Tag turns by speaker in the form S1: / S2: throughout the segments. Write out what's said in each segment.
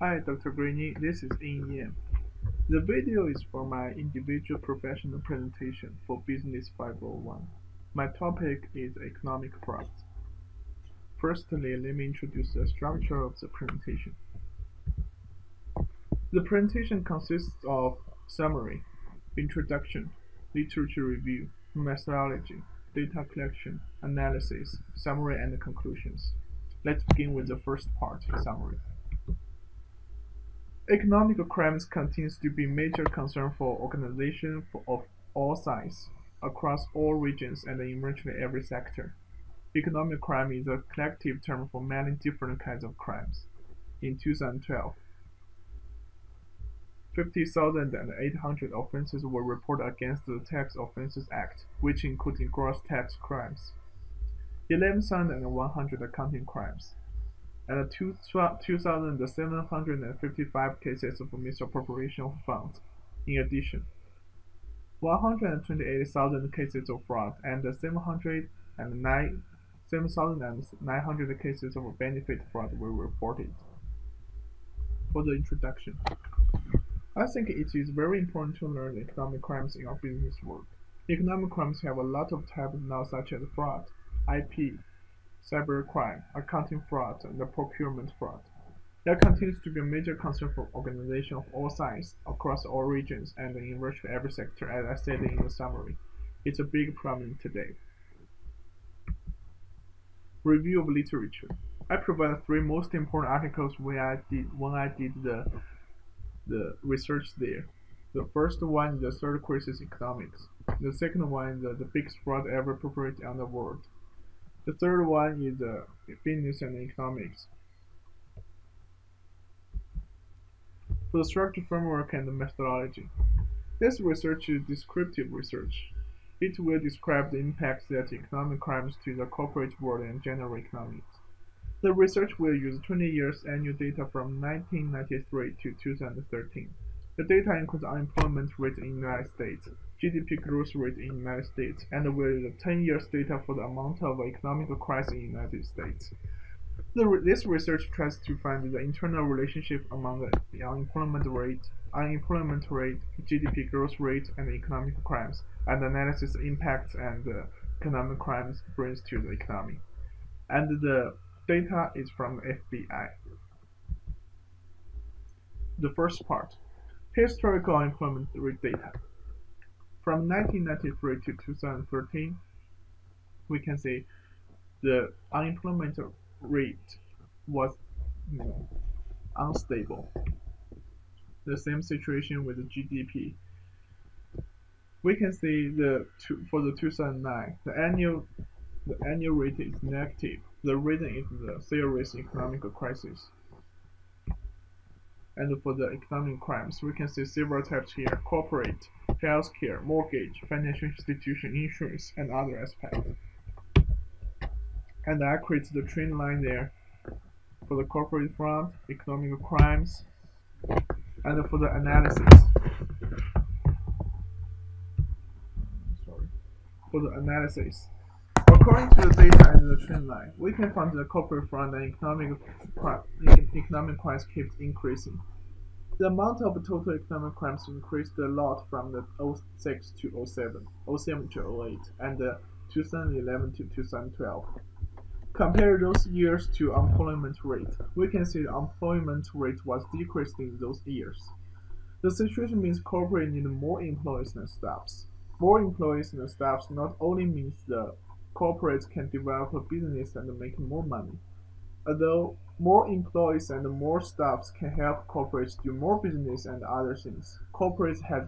S1: Hi, Dr. Greeny. This is Ying Yan. The video is for my individual professional presentation for Business 501. My topic is economic fraud. Firstly, let me introduce the structure of the presentation. The presentation consists of summary, introduction, literature review, methodology, data collection, analysis, summary, and conclusions. Let's begin with the first part, summary. Economic crimes continues to be a major concern for organizations of all sizes, across all regions and in virtually every sector. Economic crime is a collective term for many different kinds of crimes. In 2012, 50,800 offenses were reported against the Tax Offences Act, which included gross tax crimes, 11,100 accounting crimes, and 2,755 cases of misappropriation of funds. In addition, 128,000 cases of fraud and 7,900 cases of benefit fraud were reported. For the introduction, I think it is very important to learn economic crimes in our business world. Economic crimes have a lot of types now, such as fraud, IP, cybercrime, accounting fraud, and procurement fraud. There continues to be a major concern for organizations of all sizes, across all regions, and in virtually every sector, as I said in the summary. It's a big problem today. Review of literature. I provided three most important articles when I did the research there. The first one is the third crisis economics. The second one is the biggest fraud ever perpetrated on the world. The third one is business and economics. For the structure framework and the methodology. This research is descriptive research. It will describe the impacts that economic crimes to the corporate world and general economics. The research will use 20 years annual data from 1993 to 2013. The data includes unemployment rate in the United States, GDP growth rate in the United States, and will use 10 years data for the amount of economic crisis in the United States. This research tries to find the internal relationship among the unemployment rate, GDP growth rate, and economic crimes, and analysis impacts and economic crimes brings to the economy. And the data is from the FBI. The first part, historical unemployment rate data. From 1993 to 2013, we can see the unemployment rate was unstable. The same situation with the GDP. We can see for the 2009, the annual rate is negative. The reason is the serious economic crisis. And for the economic crimes, we can see several types here: corporate, healthcare, mortgage, financial institution, insurance, and other aspects. And I create the trend line there for the corporate front, economic crimes, and for the analysis. For the analysis. According to the data and the trend line, we can find the corporate front and economic crimes keeps increasing. The amount of total economic crimes increased a lot from the 06 to 07, 07 to 08, and 2011 to 2012. Compare those years to unemployment rate. We can see the unemployment rate was decreased in those years. The situation means corporate need more employees than staffs. More employees than staffs not only means the corporates can develop a business and make more money. Although more employees and more staffs can help corporates do more business and other things, corporates have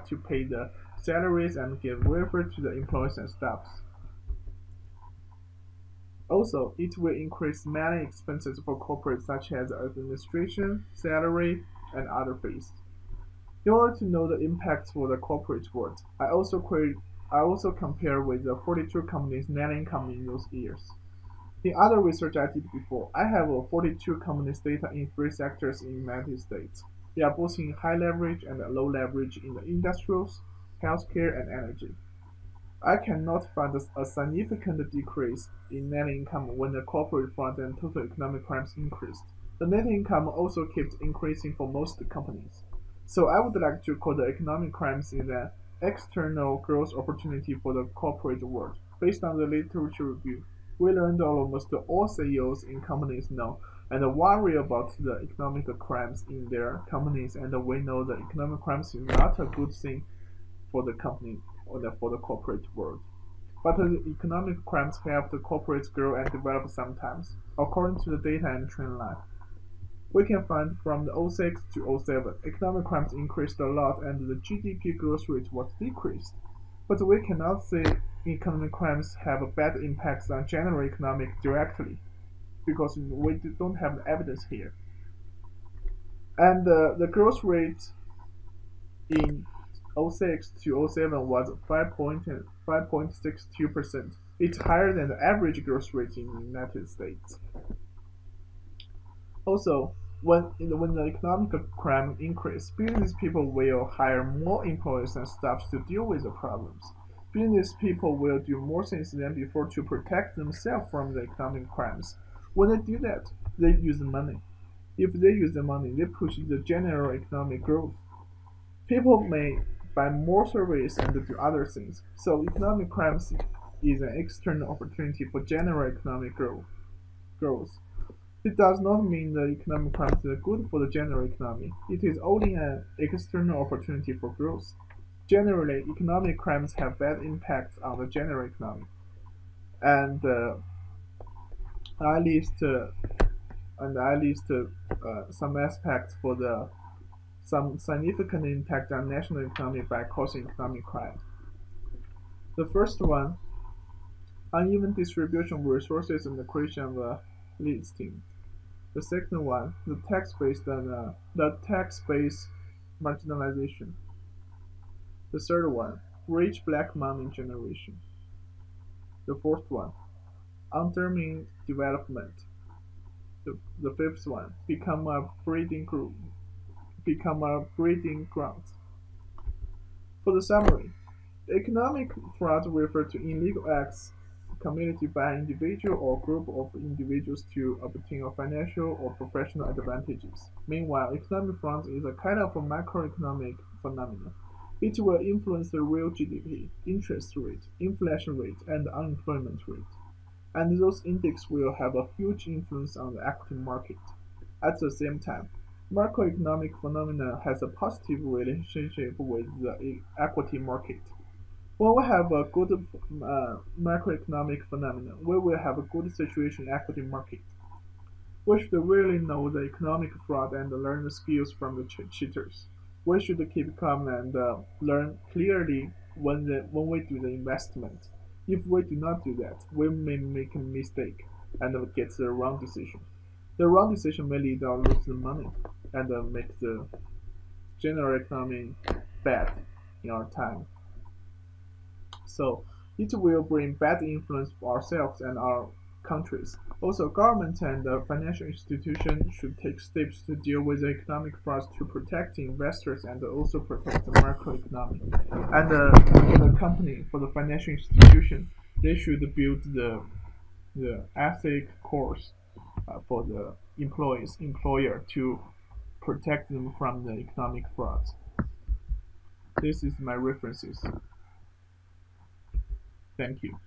S1: to pay the salaries and give welfare to the employees and staffs. Also, it will increase many expenses for corporates such as administration, salary, and other fees. In order to know the impacts for the corporate world, I also compare with the 42 companies' net income in those years. In other research I did before, I have 42 companies' data in three sectors in the United States. They are both in high leverage and low leverage in the industrials, healthcare, and energy. I cannot find a significant decrease in net income when the corporate front and total economic crimes increased. The net income also keeps increasing for most companies. So I would like to call the economic crimes is an external growth opportunity for the corporate world. Based on the literature review, we learned almost all CEOs in companies know and worry about the economic crimes in their companies, and we know the economic crimes is not a good thing for the company or for the corporate world. But the economic crimes help the corporates grow and develop sometimes. According to the data and trend line, we can find from the '06 to '07, economic crimes increased a lot and the GDP growth rate was decreased. But we cannot say economic crimes have bad impacts on general economic directly because we don't have the evidence here. And the growth rate in '06 to '07 was 5.62%. It's higher than the average growth rate in the United States. Also, when the economic crime increase, business people will hire more employees and staff to deal with the problems. Business people will do more things than before to protect themselves from the economic crimes. When they do that, they use money. If they use the money, they push the general economic growth. People may buy more service and do other things. So economic crimes is an external opportunity for general economic growth. It does not mean the economic crimes are good for the general economy. It is only an external opportunity for growth. Generally, economic crimes have bad impacts on the general economy, and I list some aspects for the some significant impact on national economy by causing economic crime. The first one, uneven distribution of resources and the creation of a listing. The second one, the tax-based marginalization. The third one, rich black money generation. The fourth one, undermining development. The fifth one, become a breeding ground. For the summary, economic fraud refers to illegal acts committed by an individual or group of individuals to obtain a financial or professional advantages. Meanwhile, economic fraud is a kind of a macroeconomic phenomenon. It will influence the real GDP, interest rate, inflation rate, and unemployment rate. And those indexes will have a huge influence on the equity market. At the same time, macroeconomic phenomena has a positive relationship with the equity market. When we have a good macroeconomic phenomenon, we will have a good situation in equity market. We should really know the economic fraud and learn the skills from the cheaters. We should keep calm and learn clearly when we do the investment. If we do not do that, we may make a mistake and get the wrong decision. The wrong decision may lead to lose the money and make the general economy bad in our time. So it will bring bad influence for ourselves and our countries. Also, government and financial institutions should take steps to deal with the economic fraud to protect investors and also protect the macroeconomy. And for the company, for the financial institution, they should build the ethic course for the employer to protect them from the economic fraud. This is my references. Thank you.